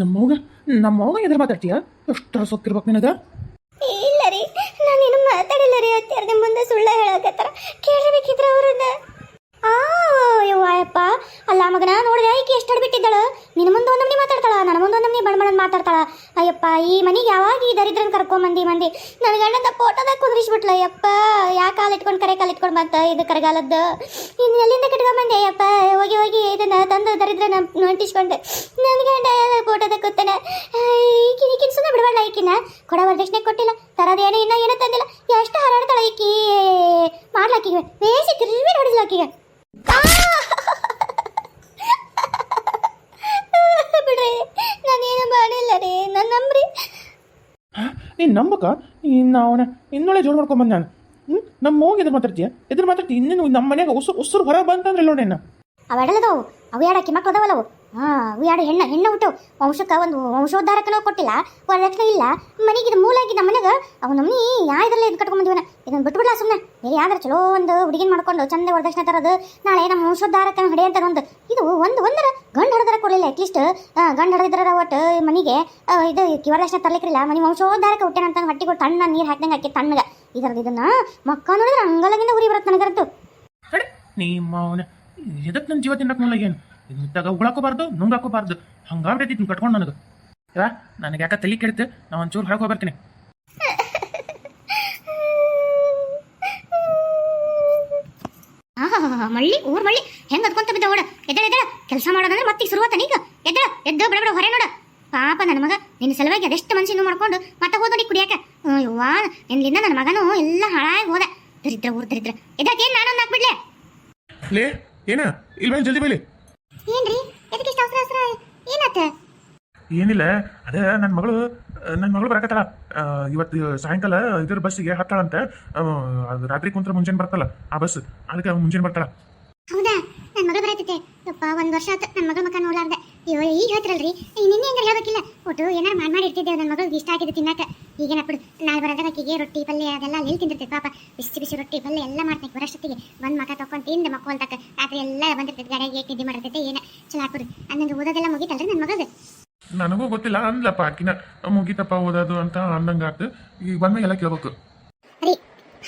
ನಮ್ಮವ್ಗ ನಮ್ಮವ್ಗ ಎದುರು ಮಾತಾಡ್ತೀಯ? ಎಷ್ಟು ಸೊಕ್ಕಿರ್ಬೇಕು ನಿನಗ? ಇಲ್ಲ ರೀ, ನಾನೇನು ಮಾತಾಡಿಲ್ಲ ರೀ. ಅತ್ಯಾರ್ದೆ ಮುಂದೆ ಸುಳ್ಳ ಹೇಳಕತ್ತಾರ. ಕೇಳಬೇಕಿದ್ರ ಅವ್ರನ್ನ. ಯವ್ವಪ್ಪ, ಅಲ್ಲ ಮಗನ ನೋಡಿದೆ ಈಕೆ ಎಷ್ಟು ಬಿಟ್ಟಿದ್ದಾಳ. ನಿನ್ನ ಮುಂದೆ ಒಂದೊಮ್ಮೆ ಮಾತಾಡ್ತಾಳ, ನನ್ನ ಮುಂದೆ ಒಂದೊಮ್ಮೆ ಬಣ್ಣ ಮಾತಾಡ್ತಾಳ. ಅಯ್ಯಪ್ಪ, ಈ ಮನೆಗೆ ಯಾವಾಗ ಈ ದರಿದ್ರನ್ ಕರ್ಕೊಂಬಂದಿ ಮಂದಿ ನನ್ನ ಗಂಡದ ಫೋಟೋದಾಗ ಕುಂದ್ರಿಸ್ಬಿಟ್ಲ. ಅಯ್ಯಪ್ಪ, ಯಾಕೆ ಕಾಲು ಇಟ್ಕೊಂಡು ಕರೆ ಕಾಲು ಇಟ್ಕೊಂಡು ಬಂತ ಇದು ಕರಗಾಲದ್ದು. ಇನ್ನು ಎಲ್ಲಿಂದ ಕಟ್ಕೊಂಬಂದೆ? ಅಯ್ಯಪ್ಪ, ಹೋಗಿ ಹೋಗಿ ಇದನ್ನ ತಂದು ದರಿದ್ರನ ಅಂಟಿಸ್ಕೊಂಡೆ. ನನ್ನ ಗಂಡ ಫೋಟೋದಾಗ ಕೂತಾನೆ. ಈಕಿನ ಸುಮ್ಮನೆ ಬಿಡಬಾರ್ದ. ಈಕಿನ ಕೊಡ ವರದಕ್ಷಿಣೆ ಕೊಟ್ಟಿಲ್ಲ, ತರದೇನು ಇನ್ನೂ ಏನೂ ತಂದಿಲ್ಲ. ಎಷ್ಟು ಹಾರಾಡ್ತಾಳ ಈಕಿ. ಮಾಡ್ಲಾಕಿಗೆ ಬೇಸಿ ತಿರುವಿ ನೋಡಿಸ್ಲಾಕಿಗೆ. ಬಿಡ್ರಿ, ನಾನೇನು ಮಾಡಿಲ್ಲ ರೀ, ನನ್ನ ನಂಬ್ರಿ. ನೀನು ನಂಬಕ? ಇನ್ನು ಅವನ ಇನ್ನೊಳ್ಳೆ ಜೋಡು ಮಾಡ್ಕೊಂಬಂದು ನಾನು. ನಮ್ಮ ಹೋಗಿ ಎದುರು ಮಾತಾಡ್ತೀಯ ಇನ್ನೇನು ನಮ್ಮ ಮನೆಯಾಗ ಉಸುರು ಹೊರಗೆ ಬಂತಂದ್ರೆ ನೋಡಿ ನಾನು. ಅವೆಡಲದವು ಅವು ಎರಡಕ್ಕಿ ಮಕ್ಳು ಅದಾವಲ್ಲವು. ಅವು ಎರಡು ಹೆಣ್ಣು ಹುಟ್ಟು ವಂಶಕ್ಕೆ ಒಂದು ವಂಶೋದ್ಧಾರಕನೂ ಕೊಟ್ಟಿಲ್ಲ, ವರದಕ್ಷಿಣೆ ಇಲ್ಲ. ಮನೆಗೆ ಇದು ಮೂಲ ಆಗಿದ್ದ ಮನೆಗೆ ಅವು ನಮ್ಮನಿ ಯಾವ್ದ್ರಲ್ಲೇ ಇದು ಕಟ್ಕೊಂಡ್ಬಂದಿವನ. ಇದನ್ನು ಬಿಟ್ಬಿಡ್ಲ ಸುಮ್ಮನೆ. ಬೇರೆ ಯಾವ್ದಾರು ಚಲೋ ಒಂದು ಹುಡುಗಿನ ಮಾಡ್ಕೊಂಡು ಚಂದ ವರದಕ್ಷಿಣೆ ತರೋದು. ನಾಳೆ ನಮ್ಮ ವಂಶೋದ್ಧಾರಕನ ಹಿಡಿಯಂತ ಒಂದು ಇದು ಒಂದರ ಗಂಡು ಹಿಡಿದ್ರೆ ಕೊಡಲಿಲ್ಲ. ಅಟ್ಲೀಸ್ಟ್ ಗಂಡು ಹಿಡಿದ್ರ ಒಟ್ಟು ಮನೆಗೆ ಇದು ವರದಕ್ಷಿಣೆ ತರ್ಲಿಕ್ಕಿಲ್ಲ. ಮನೆ ವಂಶೋದ್ಧಾರಕ ಹುಟ್ಟೆನಂತ ಹೊಟ್ಟಿಗಳು ತಣ್ಣ ನೀರು ಹಾಕ್ದಂಗೆ ಹಾಕಿ ತಣ್ಣಗೆ ಇದನ್ನ ಮಕ್ಕ ನೋಡಿದ್ರೆ ಅಂಗಲಗಿಂದ ಉರಿ ಬರುತ್ತೆ ನನಗಂತೂ. ನಿಮ್ಮ ಅವನ ಎದಕ್ಕೆ ನನ್ನ ಜೀವ ತಿನ್ನಕ್ಕೆ ನನಗೇನು ಇದ್ದಾಗ ಉಳಕೋಬಾರ್ದು, ನುಂಗಾಕೋಬಾರ್ದು. ಹಂಗಾಗ್ಬಿಟ್ಟೈತಿ ನೀವು ಕಟ್ಕೊಂಡು ನನಗೆ. ನನಗೆ ಯಾಕೆ ತಲೆ ಕೆಡುತ್ತೆ. ನಾವು ಒಂಚೂರು ಹೊರಗೆ ಹೋಗ್ಬರ್ತೀನಿ. ಮಳ್ಳಿ ಊರ್ ಮಳ್ಳಿ ಹೆಂಗ್ ಅದ್ಕೊಂತ ಬಿದ್ದ ಓಡ. ಎದ್ದಳ ಕೆಲಸ ಮಾಡೋದಂದ್ರೆ ಮತ್ತೆ ಶುರುವಾತ. ಈಗ ಎದ್ದ ಬಡ ಹೊರೆ ನೋಡ. ಪಾಪ ನನ್ನ ಮಗ ನಿನ್ನ ಸಲುವಾಗಿ ಅದೆಷ್ಟು ಮನ್ಸಿನ್ನು ಮಾಡ್ಕೊಂಡು ಮತ್ತೆ ಹೋದೋಡಿ ಕುಡಿಯಾಕ. ಯವ್ವಾ, ನಿನ್ಲಿಂದ ನನ್ನ ಮಗನೂ ಎಲ್ಲ ಹಾಳಾಗಿ ಹೋದ. ದರಿದ್ರ ಊರ್ ದರಿದ್ರ. ಇದಕ್ಕೇನು ನಾನೊಂದು ಹಾಕ್ಬಿಡ್ಲೆ? ಲೇ ಏನ ಇಲ್ವೇ ಜಲ್ದಿ ಬೇಲಿ. ಏನ್ರಿ ಎದಕ್ಕೆ ಇಷ್ಟ ಅವಸರ? ಏನಾತ? ಏನಿಲ್ಲ, ಅದೇ ನನ್ನ ಮಗಳು ಬರಕತ್ತಲ್ಲ. ಇವತ್ತು ಸಾಯಂಕಾಲ ಇದ್ರ ಬಸ್ಸಿಗೆ ಹತ್ತಾಳಂತ. ರಾತ್ರಿ ಕುಂತ್ರ ಮುಂಜಾನೆ ಬರ್ತಲ್ಲ ಆ ಬಸ್, ಅದಕ್ಕೆ ಮುಂಜಾನೆ ಬರ್ತಾಳ. ಹೌದಾ? ನನ್ನ ಮಗಳು ಬರತೈತೆ. ಯಪ್ಪ, 1 ವರ್ಷ ಆತ ನನ್ನ ಮಗಳ ಮಕ್ಕ ನೋಡ್ಲಾರ್ದೆ. ಅಯ್ಯೋ, ಈಗ ಹೇಳ್ತಿರಲ್ರಿ, ನಿನ್ನೆ ಹೆಂಗಾರ ಹೇಳ್ಬೇಕಿಲ್ಲ. ಒಟ್ಟು ಏನಾರು ಮಾಡಿ ಇರ್ತಿದ್ದೇವೆ. ನನ್ನ ಮಗಳಿಗೆ ಇಷ್ಟ ಆಗಿದೆ ತಿನ್ನಾಕ. ಈಗೇನ ಬಿಡು, ನಾಳೆ ಬರೋದಾಗ ಆಕಿಗೆ ರೊಟ್ಟಿ ಪಲ್ಯ ಅದೆಲ್ಲ ಎಲ್ಲಿ ತಿಂದಿರ್ತೈತೆ ಪಾಪ. ಬಿಸಿ ರೊಟ್ಟಿ ಪಲ್ಯ ಎಲ್ಲ ಮಾಡ್ತೈತೆ. ಬರೋಷ್ಟೊತ್ತಿಗೆ ಒಂದು ಮಕ ತೊಗೊಂಡು ತಿಂದು ಮಕ್ಕೋಲ್ತಕ್ಕ ರಾತ್ರಿ ಎಲ್ಲ ಬಂದಿರ್ತೈತೆ. ಗಾಡಿಯಾಗಿ ನಿದ್ದೆ ಮಾಡಿರ್ತೈತೆ. ಏನ ಚಲೋ ಹಾಕ್ಬಿಡು. ಅನ್ನಂಗೆ ಓದೋದೆಲ್ಲ ಮುಗಿತಲ್ರಿ ನನ್ನ ಮಗದು. ನನಗೂ ಗೊತ್ತಿಲ್ಲ ಅಂದ್ಲಪ್ಪ ಆಕಿನ. ಮುಗಿತಪ್ಪ ಓದೋದು ಅಂತ ಅಂದಂಗ ಆತು. ಈಗ ಬಂದಾಗ ಎಲ್ಲ ಕೇಳ್ಬೇಕು. ಅರಿ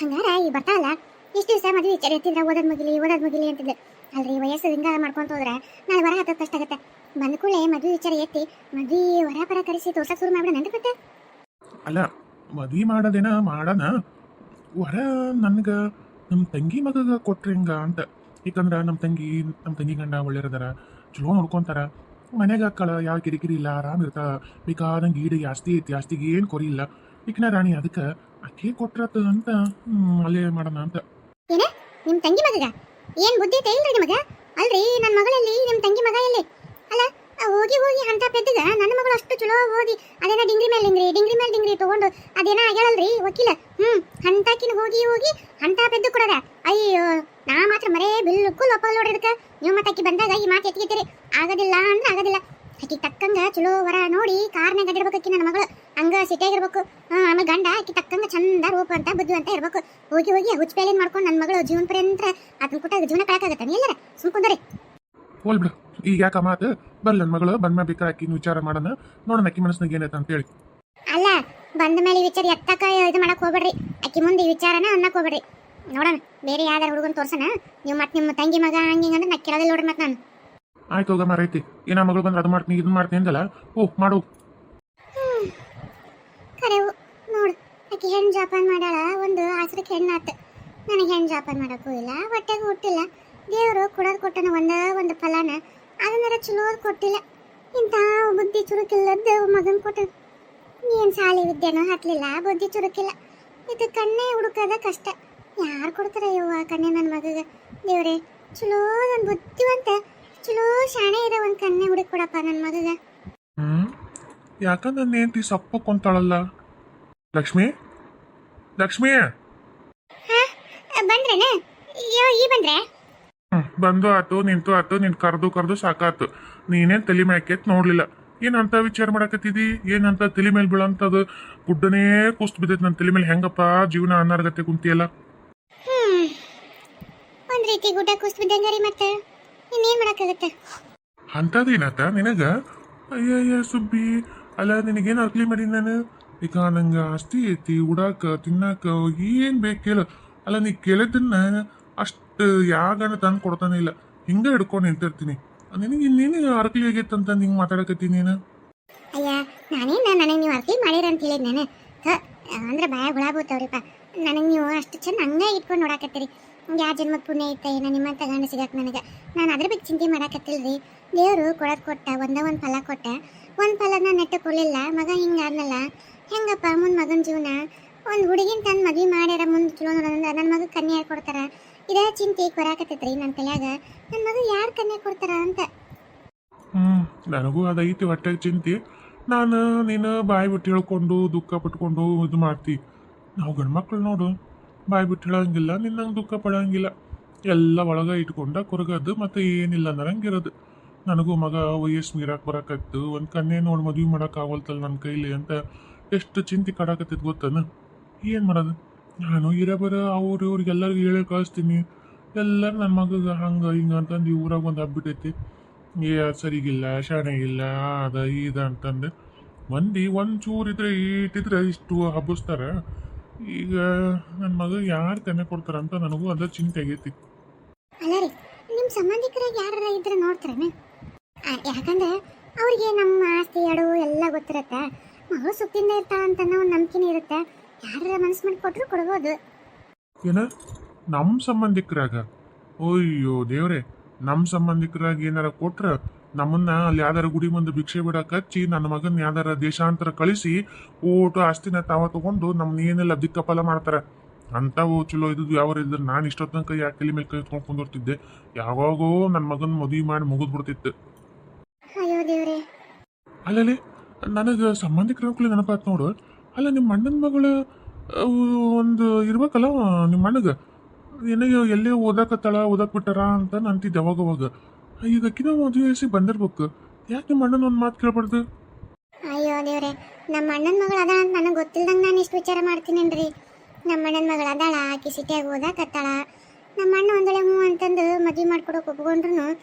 ಹಂಗಾರ ಈಗ ಬರ್ತಾವಲ್ಲ, ಇಷ್ಟು ದಿವಸ ಮದುವೆ ವಿಚಾರ ಎತ್ತಿದ್ರೆ ಓದೋದ್ ಮುಗಿಲಿ ಅಂತಿದ್ದೆ ಅಲ್ರಿ. ವಯಸ್ಸು ಹಿಂಗ ಮಾಡ್ಕೊಂತ ಹೋದ್ರೆ ನಾಳೆ ವರ ಹತ್ತದ ಕಷ್ಟ ಆಗತ್ತೆ. ಬಂದ ಕೂಡಲೇ ಮದುವೆ ವಿಚಾರ ಎತ್ತಿ ಮದುವೆ ವರ ಪರ ಕರೆಸಿ ತೋರ್ಸಕ್ ಶುರು ಮಾಡ್ಬಿಡ ನಂತ ಮತ್ತೆ. ಅಲ್ಲ, ಮದ್ವಿ ಮಾಡೋದೇನ ಮಾಡೋಣ, ವರ ನನ್ಗ ನಮ್ಮ ತಂಗಿ ಮಗಗ ಕೊಟ್ರಿ ಹಿಂಗ ಅಂತ. ಯಾಕಂದ್ರ ನಮ್ಮ ತಂಗಿ ಗಂಡ ಒಳ್ಳೆಯರದಾರ, ಚಲೋ ನೋಡ್ಕೊಂತಾರ. ಮನೆಗೆ ಹಾಕಳ ಯಾವ ಕಿರಿಕಿರಿ ಇಲ್ಲ, ಆರಾಮ್ ಇರ್ತಾಳ. ಬೇಕಾದಂಗೆ ಈಡಿಗೆ ಆಸ್ತಿ ಐತಿ, ಆಸ್ತಿಗೆ ಏನು ಕೊರಿ ಇಲ್ಲ. ಈಕಿನ ರಾಣಿ, ಅದಕ್ಕೆ ಅಕ್ಕಿ ಕೊಟ್ರತ ಅಂತ ಅಲ್ಲೇ ಮಾಡೋಣ ಅಂತ. ಏನ ನಿಮ್ಮ ತಂಗಿ ಮಗಗ ಏನ್ ಬುದ್ಧಿ ಐತೆ ಇಲ್ರಿ ನಿಮಗ? ಅಲ್ರಿ, ನನ್ನ ಮಗಳಲ್ಲಿ ನಿಮ್ಮ ತಂಗಿ ಮಗ ಎಲ್ಲಿ? ಅಲ್ಲ, ಹೋಗಿ ಅಂತ ಪೆದ್ದಗ ನನ್ನ ಮಗಳು ಅಷ್ಟು ಚಲೋ ಓದಿ ಅದೇನ ಡಿಂಗ್ರಿ ಮೇಲೆ ಡಿಂಗ್ರಿ ತಗೊಂಡು ಅದೇನ ಆಗ್ಯಾಳಲ್ರಿ ವಕೀಲ. ಹಂತಾಕಿನ ಹೋಗಿ ಅಂತ ಪೆದ್ದು ಕೊಡದ. ಅಯ್ಯೋ, ನಾ ಮಾತ್ರ ಮರೇ ಬಿಲ್ಕುಲ್ ಒಪ್ಪಲ್ ನೋಡ್ರಿ. ಅದಕ್ಕೆ ನೀವು ಮತ್ತೆ ಅಕ್ಕಿ ಬಂದಾಗ ಈ ಮಾತು ಎತ್ತೀರಿ. ಆಗೋದಿಲ್ಲ ಅಂದ್ರೆ ಆಗೋದಿಲ್ಲ. ಅಕ್ಕಿ ತಕ್ಕಂಗ ಚಲೋ ವರ ನೋಡಿ ಕಾರ್ನಾಗ ಅದಿರ್ಬೇಕು. ಅಕ್ಕಿ ನನ್ನ ಮಗಳು ಹಂಗ ಸಿಟಿಯಾಗಿರ್ಬೇಕು. ಆಮೇಲೆ ಗಂಡ ಅಕ್ಕಿ ತಕ್ಕಂಗ ಚಂದ ರೂಪ ಅಂತ ಬುದ್ಧಿ ಅಂತ ಇರ್ಬೇಕು. ಹೋಗಿ ಹುಚ್ಚಪೇಲಿನ ಮಾಡ್ಕೊಂಡು ನನ್ನ ಮಗಳು ಜೀವನ ಪರ್ಯಂತ ಅದನ್ನ ಕೊಟ್ಟಾಗ ಜೀವನ ಕಳಕಾಗತ್ತೆ. ನೀ ಎಲ್ಲರ ಸುಮ್ಕೊಂಡ್ರಿ ಹೋಲ್ ಬಿಡು. ಈಗ ಯಾಕ ಮಾತು ಬರ್ಲಿ, ನನ್ನ ಮಗಳು ಬಂದ ಬೇಕಾ ಅಕ್ಕಿನ ವಿಚಾರ ಮಾಡೋಣ, ನೋಡೋಣ ಅಕ್ಕಿ ಮನಸ್ಸಿನಾಗ ಏನೈತೆ ಅಂತ ಹೇಳಿ. ಅಲ್ಲ, ಬಂದ ಮೇಲೆ ವಿಚಾರ ಎತ್ತಕ ಇದು ಮಾಡಕ್ ಹೋಗ್ಬೇಡ್ರಿ. ಅಕ್ಕಿ ಮುಂದೆ ಈ ವಿಚಾರನ ಅನ್ನಕ್ ಹೋಗ್ಬೇಡ್ರಿ. ನೋಡೋಣ ಬೇರೆ ಯಾವ್ದಾರು ಹುಡುಗನ್ ತೋರ್ಸೋಣ. ನೀವು ಮತ್ತೆ ನಿಮ್ಮ ತಂಗಿ ಮಗ ಹಂಗಿಂಗಂದ್ರೆ ನಾ ಕೇಳೋದಿಲ್ಲ ನೋಡ್ರಿ. ಮತ್ತೆ ನಾನು ಆಯ್ತು ಹೋಗ ಮಾರೈತಿ. ಏನ ಮಗಳು ಬಂದ್ರೆ ಅದು ಮಾಡ್ತೀನಿ ಇದನ್ನ ಮಾಡ್ತೀನಿ ಅಂದಲ್ಲ. ಓ ಮಾಡು. ಕರೆವು ನೋಡು, ಆಕಿ ಹೆಣ್ಣು ಜಾಪಾನ್ ಮಾಡಾಳ. ಒಂದು ಆಸರಕ್ಕೆ ಹೆಣ್ಣಾತ. ನನಗೆ ಹೆಣ್ಣು ಜಾಪಾನ್ ಮಾಡಕ್ಕೂ ಇಲ್ಲ, ಹೊಟ್ಟೆಗೂ ಹುಟ್ಟಿಲ್ಲ. ದೇವರು ಕೊಟ್ಟನ ಒಂದು ಫಲನ ಅದನ್ನಾರ ಚಲೋದ್ ಕೊಟ್ಟಿಲ್ಲ. ಇಂಥ ಬುದ್ಧಿ ಚುರುಕಿಲ್ಲದ ಮಗನ್ ಕೊಟ್ಟ. ಏನ್ ಸಾಲಿ ವಿದ್ಯೆನೂ ಹತ್ಲಿಲ್ಲ, ಬುದ್ಧಿ ಚುರುಕಿಲ್ಲ. ಇದು ಕಣ್ಣೆ ಹುಡುಕದ ಕಷ್ಟ. ಯಾರು ಕೊಡ್ತಾರ ಯವ್ವ ಕಣ್ಣೆ ನನ್ನ ಮಗಗ? ದೇವ್ರೆ, ಚಲೋ ಒಂದು ಬುದ್ಧಿವಂತ ಚಲೋ ಶಾಣೆ ಇರೋ ಒಂದು ಕಣ್ಣೆ ಹುಡುಕಿ ಕೊಡಪ್ಪ ನನ್ನ ಮಗಗ. ಯಾಕಂದ್ರೆ ನನ್ನ ಹೆಂಡತಿ ಸಪ್ಪ ಕೊಂತಾಳಲ್ಲ. ಲಕ್ಷ್ಮಿ ಬಂದ್ರೇನ? ಈ ಬಂದ್ರೆ ಬಂದು ಆತು, ನಿಂತು ಆತು. ನಿನ್ ಕರ್ದು ಸಾಕಾತು. ನೀನೇನ್ ತಲೆ ಮ್ಯಾಕೆತ್ ನೋಡ್ಲಿಲ್ಲ. ಏನಂತ ವಿಚಾರ ಮಾಡಕತ್ತಿದಿ? ಏನಂತ ತಲೆ ಮೇಲೆ ಬೀಳಂತದು ಗುಡ್ಡನೇ ಕುಸ್ತ್ ಬಿದ್ದೈತಿ ನನ್ನ ತಲೆ ಮೇಲೆ. ಹೆಂಗಪ್ಪ ಜೀವನ ಅನ್ನಾರ್ಗತ್ತೆ ಕುಂತಿಯಲ್ಲ? ಒಂದ್ ರೀತಿ ಗುಡ್ಡ ಕುಸ್ತ್ ಬಿದ್ದಂಗಾರಿ. ಮತ್ತೆ ಇನ್ನೇನ್ ಮಾಡಕ್ಕಾಗತ್ತೆ? ಅಂತದೇನತ್ತ ನಿನಗ? ಅಯ್ಯಯ್ಯ ಸುಬ್ಬಿ, ಅಲ್ಲ ನಿನಗೇನು ಅರ್ಕ್ಲಿ ಮಾಡಿ ನಾನು ಈಗ ನಂಗೆ ಆಸ್ತಿ ಐತಿ ಉಡಾಕ ತಿನ್ನಾಕ ಏನ್ ಬೇಕು ಕೇಳು. ಅಲ್ಲ ನೀ ಕೇಳಿದ್ದನ್ನ ಅಷ್ಟು ಯಾಗನ ತಂದು ಕೊಡ್ತಾನೆ ಇಲ್ಲ, ಹಿಂಗ ಹಿಡ್ಕೊಂಡು ನಿಂತಿರ್ತೀನಿ. ನಿನಗೆ ಇನ್ನೇನು ಅರ್ಕ್ಲಿ ಆಗೈತಂತ ಹಿಂಗೆ ಮಾತಾಡಕತ್ತೀನಿ ನೀನು. ಅಯ್ಯ ನನಗೆ ನೀವು ಅರ್ಕಿ ಮಾಡಿರ ಅಂತ ಹೇಳಿದ್ ನಾನು ಅಂದ್ರೆ ಭಯ ಹುಳ ಬೂತವ್ರಿಪ್ಪ. ನನಗೆ ನೀವು ಅಷ್ಟು ಚೆಂದ ಹಂಗ ಇಟ್ಕೊಂಡು ನೋಡಾಕತ್ತೀರಿ. ಯಾವ ಜನ್ಮದ ಪುಣ್ಯ ಐತ ಏನ ನಿಮ್ಮಂತ ಗಂಡ ಸಿಗಕ್ಕೆ ನನಗೆ. ನಾನು ಅದ್ರ ಬಗ್ಗೆ ಚಿಂತೆ ಮಾಡಾಕತ್ತಿಲ್ರಿ. ದೇವರು ಕೊಡೋದು ಕೊಟ್ಟ, ಒಂದು ಫಲ ಕೊಟ್ಟ, ಒಂದು ಫಲನ ನೆಟ್ಟು ಕೊಡಲಿಲ್ಲ. ಮಗ ಹಿಂಗಾದ್ನಲ್ಲ ಹೆಂಗಪ್ಪ ಮುಂದೆ ಮಗನ ಜೀವನ. ಒಂದು ಹುಡುಗಿನ ತಂದು ಮದುವೆ ಮಾಡ್ಯಾರ, ಮುಂದೆ ಚಲೋ ನೋಡೋದಂದ್ರೆ ನನ್ನ ಮಗ ಕನ್ಯಾ ಕೊಡ್ತಾರ. ಇದೇ ಚಿಂತೆ ಕೊರಾಕತ್ತೈತ್ರಿ ನನ್ನ ತಲೆಯಾಗ. ನನ್ನ ಮಗ ಯಾರು ಕನ್ಯಾ ಕೊಡ್ತಾರ ಅಂತ. ನನಗೂ ಅದೈತಿ ಹೊಟ್ಟೆಗೆ ಚಿಂತೆ. ನೀನು ಬಾಯಿ ಬಿಟ್ಟು ಹೇಳ್ಕೊಂಡು ದುಃಖ ಪಟ್ಕೊಂಡು ಇದು ಮಾಡ್ತಿ. ನಾವು ಗಂಡ್ಮಕ್ಳು ನೋಡು ಬಾಯಿ ಬಿಟ್ಟು ಹೇಳಂಗಿಲ್ಲ, ನಿನ್ನಂಗೆ ದುಃಖ ಪಡೋಂಗಿಲ್ಲ. ಎಲ್ಲ ಒಳಗೆ ಇಟ್ಕೊಂಡ ಕೊರಗದು ಮತ್ತು ಏನಿಲ್ಲ ಅನ್ನರಂಗಿರೋದು. ನನಗೂ ಮಗ ವಯಸ್ಸು ಮೀರಾಕ್ ಬರಾಕತ್ತು, ಒಂದು ಕನ್ಯೆ ನೋಡಿ ಮದುವೆ ಮಾಡೋಕ್ಕಾಗಲ್ತಲ್ಲ ನನ್ನ ಕೈಲಿ ಅಂತ ಎಷ್ಟು ಚಿಂತೆ ಕಾಡಾಕತ್ತಿದ್ ಗೊತ್ತನ. ಏನು ಮಾಡೋದು, ನಾನು ಇರಬರ ಇವ್ರಿಗೆಲ್ಲರಿಗೂ ಹೇಳಿ ಕಳಿಸ್ತೀನಿ. ಎಲ್ಲರೂ ನನ್ನ ಮಗಗೆ ಹಂಗೆ ಹಿಂಗೆ ಅಂತಂದು ಈ ಊರಾಗ ಒಂದು ಹಬ್ಬಿಟ್ಟೈತಿ. ಸರಿಗಿಲ್ಲ ಶಾಣೆಗಿಲ್ಲ ಅದ ಇದ ಅಂತಂದು ಮಂದಿ ಒಂಚೂರು ಇಟ್ಟಿದ್ರೆ ಇಷ್ಟು ಹಬ್ಬಿಸ್ತಾರ. ಈಗ ನನ್ನ ಮಗ ಯಾರು ಕನ್ಯೆ ಕೊಡ್ತಾರ ಅಂತ ನನಗೂ ಅದ ಚಿಂತೆ ಆಗೈತಿ. ಅಲ್ಲ ರೀ, ನಿಮ್ಮ ಸಂಬಂಧಿಕರಾಗಿ ಯಾರ ಇದ್ರೆ ನೋಡ್ತಾರೇನೆ? ಯಾಕಂದ್ರೆ ಅವ್ರಿಗೆ ನಮ್ಮ ಆಸ್ತಿ ಅಡವು ಎಲ್ಲ ಗೊತ್ತಿರತ್ತೆ. ಮಗಳು ಸುತ್ತಿಂದ ಇರ್ತಾಳ ಅಂತ ಒಂದು ನಂಬಿಕೆನೇ ಇರುತ್ತೆ. ಯಾರ ಮನಸ್ಸು ಮಾಡಿ ಕೊಟ್ಟರು ಕೊಡ್ಬೋದು. ಏನ ನಮ್ಮ ಸಂಬಂಧಿಕರಾಗ? ಅಯ್ಯೋ ದೇವ್ರೆ, ನಮ್ಮ ಸಂಬಂಧಿಕರಾಗಿ ಏನಾರ ಕೊಟ್ರ ನಮ್ಮನ್ನ ಅಲ್ಲಿ ಯಾವ್ದಾರ ಗುಡಿ ಮುಂದೆ ಭಿಕ್ಷೆ ಬಿಡಕ್ಕೆ ಹಚ್ಚಿ ನನ್ನ ಮಗನ ಯಾವ್ದಾರ ದೇಶಾಂತರ ಕಳಿಸಿ ಓಟು ಆಸ್ತಿನ ತಾವ ತಗೊಂಡು ನಮ್ನ ಏನೆಲ್ಲ ದಿಕ್ಕಫಲ ಮಾಡ್ತಾರೆ. ಅಂಥವು ಚಲೋ ಇದ್ದು ಯಾವ ಇದ್ರೆ ನಾನು ಇಷ್ಟೊತ್ತ ತನಕ ಯಾಕೆ ತಲೆ ಮೇಲೆ ಕೈ ಎತ್ಕೊಂಡು ಕುಂದಿರ್ತಿದ್ದೆ. ಯಾವಾಗೋ ನನ್ನ ಮಗನ ಮದುವೆ ಮಾಡಿ ಮುಗಿದ್ಬಿಡ್ತಿತ್ತು. ಅಯ್ಯೋ ದೇವ್ರೆ. ಅಲ್ಲಲ್ಲಿ ನನಗೆ ಸಂಬಂಧಿಕರ ನೆನಪಾತ್ ನೋಡು. ಅಲ್ಲ ನಿಮ್ಮ ಅಣ್ಣನ ಮಗಳು ಒಂದು ಇರ್ಬೇಕಲ್ಲ ನಿಮ್ಮ ಅಣ್ಣಗೆ, ಏನೋ ಎಲ್ಲೇ ಓದಕ್ ಬಿಟ್ಟಾರ ಅಂತ ಅಂತಿದ್ದೆ ಅವಾಗವಾಗ. ಈಗ ಅಕ್ಕಿನ ಮದುವೆ ವಯಸ್ಸಿ ಬಂದಿರ್ಬೇಕು, ಯಾಕೆ ನಿಮ್ಮ ಅಣ್ಣನ ಒಂದು ಮಾತು ಕೇಳ್ಬಾರ್ದು? ಅಯ್ಯೋ ದೇವ್ರೆ, ನಮ್ಮ ಅಣ್ಣನ ಮಗಳು ಅದ ಅಂತ ನನಗೆ ಗೊತ್ತಿಲ್ದಂಗೆ ನಾನು ಇಷ್ಟು ವಿಚಾರ ಮಾಡ್ತೀನೇನ್ರಿ. ನಮ್ಮ ಅಣ್ಣನ ಮಗಳು ಅದಾಳ, ಆಕಿ ಸಿಟಿಯಾಗ ಓದಾಕತ್ತಾಳ. ನಮ್ಮ ಅಣ್ಣ ಒಂದೊಳ್ಳೆ ಹ್ಞೂ ಅಂತಂದು ಮದುವೆ ಮಾಡ್ಕೊಡೋಕೆ ಒಪ್ಕೊಂಡ್ರು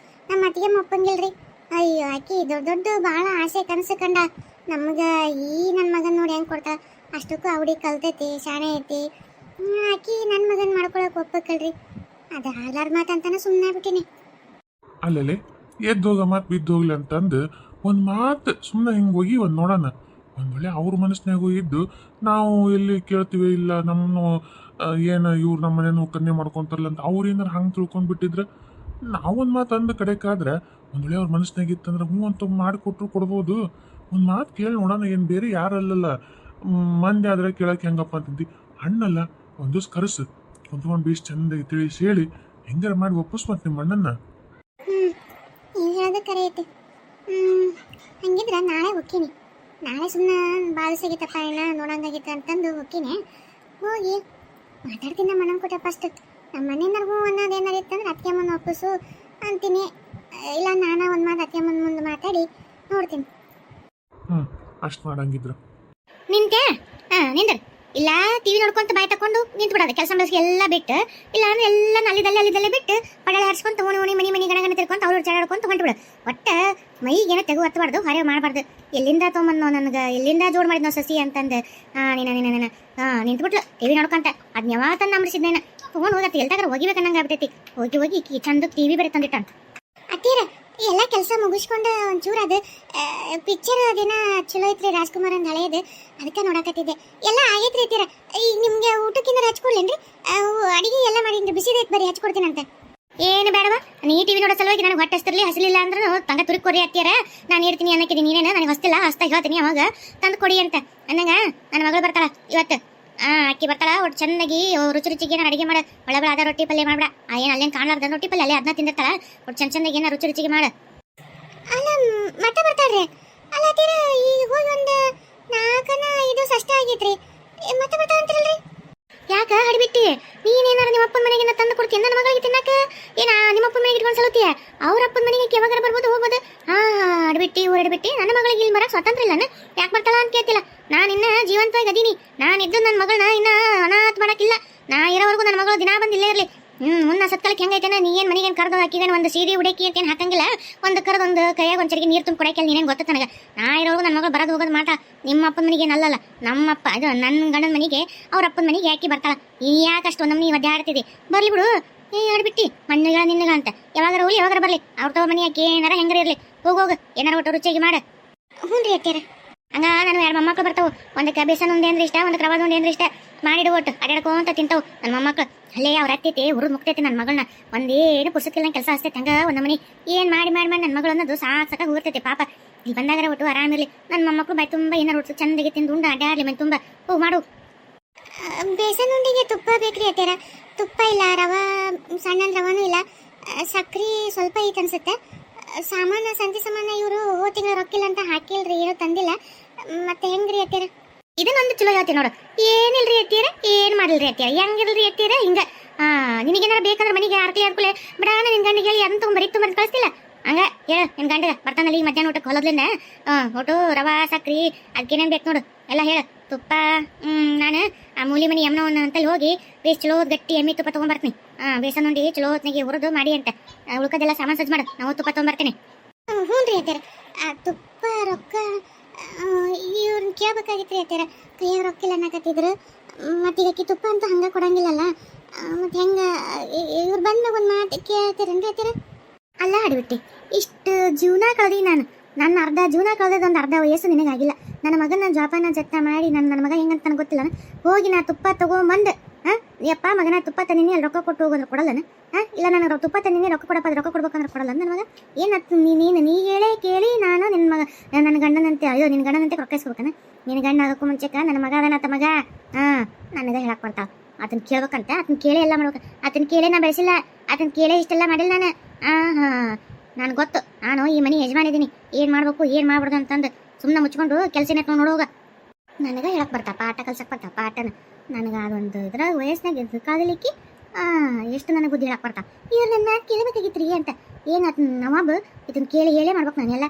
ನಮ್ಮ ಅತ್ತಿಗೆ ಒಪ್ಪಂಗಿಲ್ರಿ. ಅಯ್ಯೋ ಆಕಿ ದೊಡ್ಡ ಭಾಳ ಆಸೆ ಕನಸು ಕಂಡ ನಮ್ಗೆ ಈ ನನ್ನ ಮಗನ ನೋಡಿ ಹೆಂಗೆ ಕೊಡ್ತಾ. ಅಷ್ಟಕ್ಕೂ ಅವಡಿ ಕಲ್ತೈತಿ, ಶಾಣೆ ಐತಿ. ಆಕಿ ನನ್ನ ಮಗನ ಮಾಡ್ಕೊಳಕ್ಕೆ ಒಪ್ಪಕ್ಕಲ್ರಿ. ಅದು ಆಗ್ಲಾರ ಮಾತಂತಾನೆ ಸುಮ್ಮನೆ ಬಿಟ್ಟಿನಿ. ಅಲ್ಲಲ್ಲಿ ಎದ್ದೋಗ ಮಾತು ಬಿದ್ದೋಗ್ಲಿ ಅಂತಂದು ಒಂದು ಮಾತು ಸುಮ್ಮನೆ ಹಿಂಗೆ ಹೋಗಿ ಒಂದು ನೋಡೋಣ. ಒಂದು ವೇಳೆ ಅವ್ರ ಮನಸ್ಸಿನಾಗೂ ಇದ್ದು ನಾವು ಎಲ್ಲಿ ಕೇಳ್ತೀವಿ ಇಲ್ಲ ನಮ್ಮ ಏನು ಇವ್ರು ನಮ್ಮ ಮನೇನು ಕನ್ಯೆ ಮಾಡ್ಕೊತಾರಲ್ಲ ಅಂತ ಅವ್ರು ಏನಾರು ಹಂಗೆ ತಿಳ್ಕೊಂಡು ಬಿಟ್ಟಿದ್ರೆ ನಾವೊಂದು ಮಾತು ಅಂದ ಕಡೆಕಾದ್ರೆ ಒಂದು ವೇಳೆ ಅವ್ರ ಮನಸ್ಸಿನಾಗ ಇತ್ತಂದ್ರೆ ಹ್ಞೂ ಅಂತ ಮಾಡಿಕೊಟ್ರು ಕೊಡ್ಬೋದು. ಒಂದು ಮಾತು ಕೇಳಿ ನೋಡೋಣ, ಏನು ಬೇರೆ ಯಾರಲ್ಲಲ್ಲ. ಮಂದಿ ಆದ್ರೆ ಕೇಳಕ್ಕೆ ಹೆಂಗಪ್ಪ ಅಂತಂದು ಹಣ್ಣಲ್ಲ ಒಂದು ದಿವ್ಸ ಕರೆಸು ಕುಂತ್ಕೊಂಡು ಬೀಸ್ ಚಂದ ತಿಳಿಸಿ ಹೇಳಿ ಹೆಂಗಾರ ಮಾಡಿ ಒಪ್ಪಿಸ್ ಮತ್ತೆ ನಿಮ್ಮ ಅಣ್ಣನ್ನ. ನೀವು ಹೇಳೋದು ಕರೆ ಐತಿ. ಹಂಗಿದ್ರೆ ನಾಳೆ ಹೋಗ್ತೀನಿ. ನಾಳೆ ಸುಮ್ಮನೆ ಭಾಳ ಸಿಗಿತ್ತಪ್ಪ ಅಣ್ಣ ನೋಡಂಗಾಗಿತ್ತು ಅಂತಂದು ಹೋಗ್ತೀನಿ. ಹೋಗಿ ಮಾತಾಡ್ತೀನಿ ನಮ್ಮ ಅಣ್ಣನ ಕೊಟ್ಟೆ ಫಸ್ಟ್. ನಮ್ಮ ಮನೆಯಿಂದ ಹ್ಞೂ ಅನ್ನೋದು ಏನಾರು ಇತ್ತಂದ್ರೆ ಅತ್ತೆ ಅಮ್ಮನ ಒಪ್ಪಿಸು ಅಂತೀನಿ. ಇಲ್ಲ ನಾನು ಒಂದು ಮಾತು ಅತ್ತೆ ಅಮ್ಮನ ಮುಂದೆ ಮಾತಾಡಿ ನೋಡ್ತೀನಿ. ಅಷ್ಟು ಮಾಡಂಗಿದ್ರು ನಿಂತೆ ನಿಂದ್ರ ಇಲ್ಲ ಟಿವಿ ನೋಡ್ಕೊಂತ ಬಾಯ್ ತಕೊಂಡು ನಿಂತು ಬಿಡೋದು. ಕೆಲಸ ಬಳಸಿ ಎಲ್ಲ ಬಿಟ್ಟು ಇಲ್ಲ ಅಂದ್ರೆ ಎಲ್ಲ ಅಲ್ಲಿದಲ್ಲೇ ಬಿಟ್ಟು ಪಡಲೆ ಹಾರಿಸ್ಕೊಂತ ಓಣಿ ಮನಿ ಗಣಗಣ ತಿರ್ಕೊಂತ ಅವ್ರು ಚಾಡಾಡ್ಕೊಂತ ಹೊಂಟ್ಬಿಡು. ಒಟ್ಟು ಮೈಗೇನೋ ತೆಗು ಹತ್ತಬಾರ್ದು, ಹೊರೆ ಮಾಡಬಾರ್ದು. ಎಲ್ಲಿಂದ ತೊಗೊಂಬಂದು ನನಗೆ ಎಲ್ಲಿಂದ ಜೋಡ್ ಮಾಡಿದ್ನೋ ಸಸಿ ಅಂತಂದು ನಿಂತ್ಬಿಟ್ಲು ಟಿವಿ ನೋಡ್ಕೊಂತ. ಅದನ್ನ ಯಾವಾಗ ತಂದು ನಂಬಿಸಿದ್ದೇನೆ ತೊಗೊಂಡು ಹೋಗತ್ತೆ ಎಲ್ದಾಗ್ರ ಒಗಿಬೇಕು ನಂಗೆ ಆಗ್ಬಿಟ್ಟೈತಿ. ಹೋಗಿ ಚಂದ ಟಿವಿ ಬೇರೆ ತಂದಿಟ್ಟ ಅತ್ತೀರ. ಎಲ್ಲ ಕೆಲಸ ಮುಗಿಸ್ಕೊಂಡು ಒಂಚೂರು ಅದು ಪಿಕ್ಚರ್ ಅದೇನ ಚಲೋ ಐತ್ರಿ ರಾಜ್ಕುಮಾರ್ ಅಂತ ಹಳೆಯದು, ಅದಕ್ಕೆ ನೋಡಕತ್ತಿದ್ದೆ. ಎಲ್ಲ ಆಗೈತ್ರಿ ಅತ್ತೀರ. ಈಗ ನಿಮ್ಗೆ ಊಟಕ್ಕಿಂತ ಹಚ್ಕೊಡ್ಲೇನ್ರಿ? ಅಡಿಗೆ ಎಲ್ಲ ಮಾಡಿದ್ರಿ, ಬಿಸಿದೈತೆ ಬರೀ ಹಚ್ಕೊಡ್ತೀನಂತೆ. ಏನು ಬೇಡವಾ, ನೀ ಟಿವಿ ನೋಡೋ ಸಲುವಾಗಿ ನನಗೆ ಹೊಟ್ಟೆ ಹಸ್ತಿರ್ಲಿ, ಹಸಲಿಲ್ಲ ಅಂದ್ರೆ ತಂಗ ತುರಿ ಕೊರಿ ಹತ್ತಿಯಾರ ನಾನು ಇರ್ತೀನಿ ಅನ್ನಕ್ಕಿದ್ದೀನಿ. ನೀನೇನು ನನಗೆ ಹೊಸ್ತಿಲ್ಲ, ಹೊಸ್ತಾಗಿ ಹೇಳ್ತೀನಿ ಅವಾಗ ತಂದು ಕೊಡಿ ಅಂತ ಅನ್ನಂಗ ನನ್ನ ಮಗಳು ಬರ್ತಾಳ ಇವತ್ತು. ಅಕ್ಕಿ ಬರ್ತಾಳ, ಒಟ್ಟು ಚೆನ್ನಾಗಿ ರುಚಿಗೆ ನಾನು ಅಡಿಗೆ ಮಾಡ. ಒಳಗಳ ಅದ ರೊಟ್ಟಿ ಪಲ್ಯ ಮಾಡ್ಬೇಡ. ಏನು ಅಲ್ಲೇನು ಕಾಣಲಾರ್ದ ರೊಟ್ಟಿ ಪಲ್ಯ ಅಲ್ಲೇ ಅದನ್ನ ತಿಂದಿರ್ತಾಳ. ಒಟ್ಟು ಚೆನ್ನಾಗಿ ಏನೋ ರುಚಿಗೆ ಮಾಡ. ಅಲ್ಲ ಮತ್ತೆ ಬರ್ತಾಳ್ರಿ. ಅಲ್ಲ ತೀರ ಈಗ ಹೋಗಿ ಒಂದು 4-5 ಅಷ್ಟೇ ಆಗೈತ್ರಿ, ಮತ್ತೆ ಬರ್ತಾಳ ಅಂತಿರಲ್ರಿ. ಯಾಕ ಹಡಿಬಿಟ್ಟಿ? ನೀನೇನಾರ ನಿಮ್ಮ ಅಪ್ಪನ ಮನೆಗೆ ತಂದು ಕೊಡ್ತೀನಿ ನನ್ನ ಮಗಳಿಗೆ ತಿನ್ನಕ? ಏನ ನಿಮ್ಮ ಅಪ್ಪನ ಮನೆಗೆ ಇಟ್ಕೊಂಡು ಸಲುತ್ತೀಯ? ಅವ್ರ ಅಪ್ಪನ ಮನೆಗೆ ಯಾವಾಗಾರ ಬರ್ಬೋದು ಹೋಗ್ಬೋದು. ಹಡಿಬಿಟ್ಟಿ ಊರು ಹಡಿಬಿಟ್ಟಿ. ನನ್ನ ಮಗಳಿಗೆ ಇಲ್ಲಿ ಬರಕ್ಕೆ ಸ್ವಾತಂತ್ರ್ಯ ಇಲ್ಲ ಯಾಕೆ ಬರ್ತಾಳ ಅಂತ ಕೇಳ್ತಿಲ್ಲ. ನಾನು ಇನ್ನ ಜೀವಂತವಾಗಿ ಅದೀನಿ. ನಾನು ಇದ್ದು ನನ್ನ ಮಗಳನ್ನ ಇನ್ನ ಅನಾಥ ಮಾಡಕ್ಕಿಲ್ಲ. ನಾ ಇರೋವರೆಗೂ ನನ್ನ ಮಗಳು ದಿನ ಬಂದು ಇಲ್ಲೇ ಇರಲಿ. ಮುನ್ನ ಸತ್ಕಾಲಕ್ಕೆ ಹೆಂಗೈತೇನ ನೀ ಏನು ಮನೆಗೆ ಕರೆದು ಹಾಕಿದೇನು ಒಂದು ಸೀರೆ ಉಡಕಿ ಅಂತೇನು ಹಾಕಂಗಿಲ್ಲ ಒಂದು ಕರೆದೊಂದು ಕೈಯಾಗ ಒಂದು ಚರಿಗೆ ನೀರು ತುಂಬ ಕೊಡಕ್ಕೆ ನೀನೇನು ಗೊತ್ತ ನನಗೆ ನಾ ಇರೋರು ನನ್ನ ಮಗಳು ಬರೋದು ಹೋಗೋದು ಮಾಟ ನಿಮ್ಮ ಅಪ್ಪನ ಮನೆಗೆ ಏನಲ್ಲ ನಮ್ಮಪ್ಪ ಇದು ನನ್ನ ಗಂಡನ ಮನೆಗೆ ಅವ್ರ ಅಪ್ಪನ ಮನೆಗೆ ಯಾಕೆ ಬರ್ತಾಳ ಈ ಯಾಕಷ್ಟು ಒಂದು ನಮ್ಮನಿ ಒದ್ದಾಡ್ತಿದ್ದಿ ಬರ್ಲಿ ಬಿಡು ಆಡ್ಬಿಟ್ಟಿ ಮಣ್ಣುಗಳ ನಿನ್ನಗ ಅಂತ ಯಾವಾಗಾರ ಹೋಗ್ಲಿ ಯಾವಾಗಾರ ಬರ್ಲಿ ಅವ್ರ ತವ ಮನೆ ಯಾಕೆ ಏನಾರ ಹೆಂಗಾರ ಇರಲಿ ಹೋಗೋಗ ಏನಾರ ಒಟ್ಟು ರುಚಿಯಾಗಿ ಮಾಡ ಹ್ಞೂ ರೀ ಅತ್ತೀರ ಹಂಗ ನಾನು ಎರಡು ಮೊಮ್ಮಕ್ಳು ಬರ್ತಾವೆ ಒಂದಕ್ಕೆ ಬೇಸನ್ ಉಂಡೆ ಅಂದ್ರೆ ಇಷ್ಟ ಒಂದಕ್ಕೆ ರವಾದ ಉಂಡೆ ಅಂದ್ರೆ ಇಷ್ಟ ಮಾಡಿಡು ಒಟ್ಟು ಅಡ್ಯಾಡ್ಕೊಂತ ತಿಂತಾವು ನನ್ನ ಮೊಮ್ಮಕ್ಳು ಅಲ್ಲೇ ಅವ್ರ ಅತ್ತೈತಿ ಹುರಿದು ಮುಕ್ತೈತಿ ನನ್ನ ಮಗಳನ್ನ ಒಂದೇನು ಪುಸ್ತಕಿಲ್ಲ ಕೆಲಸ ಹಸ್ತೈತೆ ಹಂಗ ಒಂದು ಮನೆ ಏನು ಮಾಡಿ ಮಾಡಿ ಮಾಡಿ ನನ್ನ ಮಗಳು ಅನ್ನೋದು ಸಾಕಾಗಿ ಹೋಗ್ತೈತಿ ಪಾಪ ಇಲ್ಲಿ ಬಂದಾಗರ ಒಟ್ಟು ಆರಾಮಿರಲಿ ನನ್ನ ಮೊಮ್ಮಕ್ಳು ಬಾಯಿ ತುಂಬ ಏನಾರು ಒಟ್ಟು ಚಂದಿಗೆ ತಿಂದು ಉಂಡು ಅಡ್ಡಾಡ್ಲಿ ಮನೆ ತುಂಬ ಹೋ ಮಾಡು ಬೇಸನ್ ಉಂಡಿಗೆ ತುಪ್ಪ ಬೇಕ್ರಿ ಅತ್ತೀರ ತುಪ್ಪ ಇಲ್ಲ ರವಾ ಸಣ್ಣ ರವಾನೂ ಇಲ್ಲ ಸಕ್ರೆ ಸ್ವಲ್ಪ ಐತೆ ಅನ್ಸುತ್ತೆ ಸಾಮಾನು ಸಂತಿ ಸಾಮಾನು ಇವರು ತಿಂಗಳ ರೊಕ್ಕಿಲ್ಲ ಅಂತ ಹಾಕಿಲ್ರಿ ಏನೂ ತಂದಿಲ್ಲ ಮತ್ತೆ ಹೆಂಗ್ರಿ ಅತ್ತೀರ ಇದನ್ನೊಂದು ಚಲೋ ಹೇಳ್ತೀನಿ ನೋಡು ಏನಿಲ್ರಿ ಅತ್ತೀರ ಏನು ಮಾಡಿಲ್ರಿ ಅತ್ತೀರ ಹೆಂಗಿಲ್ರಿ ಅತ್ತೀರ ಹಿಂಗ ನಿನಗೇನಾರ ಬೇಕಂದ್ರೆ ಮನೆಗೆ ಆರ್ಕಲಿ ಆಡ್ಕೊಳೆ ಬಿಡಾನ ನಿನ್ನ ಗಂಡಿಗೆ ಹೇಳಿ ಅಂತ ತೊಗೊಂಬರಿ ಕಳಿಸ್ತಿಲ್ಲ ಹಂಗ ಹೇಳ ನಿನ್ನ ಗಂಡ ಬರ್ತಾನಲ್ಲಿ ಮಧ್ಯಾಹ್ನ ಊಟಕ್ಕೆ ಹೊಲದ್ಲಿಂದ ಒಟ್ಟು ರವಾ ಸಕ್ರಿ ಅದಕ್ಕೇನೇನು ಬೇಕು ನೋಡು ಎಲ್ಲ ಹೇಳ ತುಪ್ಪ ನಾನು ಆ ಮೂಲಿ ಮನೆ ಯಮನವನ್ನ ಅಂತಲ್ಲಿ ಹೋಗಿ ಬೇಸ್ ಚಲೋ ಗಟ್ಟಿ ಎಮ್ಮೆ ತುಪ್ಪ ತೊಗೊಂಬರ್ತೀನಿ ಬೇಸನ್ ಉಂಡಿ ಚಲೋ ಹೊತ್ನಾಗೆ ಹುರಿದು ಮಾಡಿ ಅಂತ ಉಳ್ಕೋದೆಲ್ಲ ಸಾಮಾನು ಸಜ್ಜು ಮಾಡು ನಾವು ತುಪ್ಪ ತೊಗೊಂಬರ್ತೀನಿ ಹ್ಞೂ ರೀ ಅತ್ತೀರ ತುಪ್ಪ ರೊಕ್ಕ ಇವ್ರನ್ನ ಕೇಳ್ಬೇಕಾಗಿತ್ತು ರೀ ಅತ್ತೀರ ಕೈಯಾಗ ರೊಕ್ಕಿಲ್ಲ ಅನ್ನಕತ್ತಿದ್ರು ಮತ್ತೆ ಈಗ ತುಪ್ಪ ಅಂತೂ ಹಂಗೆ ಕೊಡಂಗಿಲ್ಲಲ್ಲ ಮತ್ತೆ ಹೆಂಗೆ ಇವ್ರು ಬಂದಾಗ ಒಂದು ಮಾತು ಕೇಳ್ತೀರೇನ್ರಿ ಅತ್ತೀರ ಅಲ್ಲ ಆಡ್ಬಿಟ್ಟು ಇಷ್ಟು ಜೀವನ ಕಳೆದಿ ನಾನು ನನ್ನ ಅರ್ಧ ಜೀವನ ಕಳೆದೊಂದು ಅರ್ಧ ವಯಸ್ಸು ನಿನಗಾಗಿಲ್ಲ ನನ್ನ ಮಗನ ಜೋಪಾನ ಜತ್ತ ಮಾಡಿ ನನ್ನ ಮಗ ಹೆಂಗಂತ ನನಗೆ ಗೊತ್ತಿಲ್ಲ ಹೋಗಿ ನಾ ತುಪ್ಪ ತಗೊಂಬಂದು ಯಪ್ಪ ಮಗನ ತುಪ್ಪ ತಂದಿನಿ ಅಲ್ಲಿ ರೊಕ್ಕ ಕೊಟ್ಟು ಹೋಗೋದ್ರೆ ಕೊಡಲ್ಲನ ಇಲ್ಲ ನನಗೆ ತುಪ್ಪ ತಂದಿನಿ ರೊಕ್ಕ ಕೊಡಪ್ಪ ರೊಕ್ಕ ಕೊಡ್ಬೇಕಂದ್ರೆ ಕೊಡಲ್ಲ ನನ್ನ ಮಗ ಏನತ್ತು ನೀನು ಹೇಳೇ ಕೇಳಿ ನಾನು ನಿನ್ನ ಮಗ ನನ್ನ ಗಂಡನಂತೆ ಅಯ್ಯೋ ನಿನ್ನ ಗಂಡನಂತೆ ರೊಕ್ಕ ಇಸ್ಬೇಕನ ನಿನ್ನ ಗಂಡ ಆಗೋಕ್ಕೂ ಮುಂಚೆಕ ನನ್ನ ಮಗ ಅದನ್ನ ಮಗ ನನಗೆ ಹೇಳಕ್ಕೆ ಬರ್ತಾವ ಅದನ್ನ ಕೇಳ್ಬೇಕಂತ ಅದನ್ನ ಕೇಳಿ ಎಲ್ಲ ಮಾಡ್ಬೇಕು ಅದನ್ನ ಕೇಳೇ ನಾ ಬೆಳೆಸಿಲ್ಲ ಅದನ್ನ ಕೇಳೇ ಇಷ್ಟೆಲ್ಲ ಮಾಡಿಲ್ಲ ನಾನು ನನಗೆ ಗೊತ್ತು ನಾನು ಈ ಮನೆ ಯಜಮಾನಿದ್ದೀನಿ ಏನು ಮಾಡ್ಬೇಕು ಏನು ಮಾಡ್ಬಾರ್ದು ಅಂತಂದು ಸುಮ್ಮನೆ ಮುಚ್ಕೊಂಡು ಕೆಲಸ ನೋಡೋಗ ನನಗೆ ಹೇಳಕ್ಕೆ ಬರ್ತಾ ಪಾಠ ಕಲ್ಸಕ್ಕೆ ಬರ್ತಾ ಪಾಠನ ನನಗೆ ಅದೊಂದು ಇದ್ರಾಗ ವಯಸ್ಸಿನಾಗ ಎದಕ್ಕಾಗಲಿಕ್ಕೆ ಎಷ್ಟು ನನಗೆ ಬುದ್ಧಿ ಹೇಳಕ್ಕೆ ಬರ್ತಾ ಇವ್ರು ನನ್ನ ಕೇಳಬೇಕಾಗಿತ್ತು ರೀ ಅಂತ ಏನು ಅದು ನವಾಬ್ ಇದನ್ನು ಕೇಳಿ ಹೇಳೇ ಮಾಡ್ಬೇಕು ನಾನೆಲ್ಲ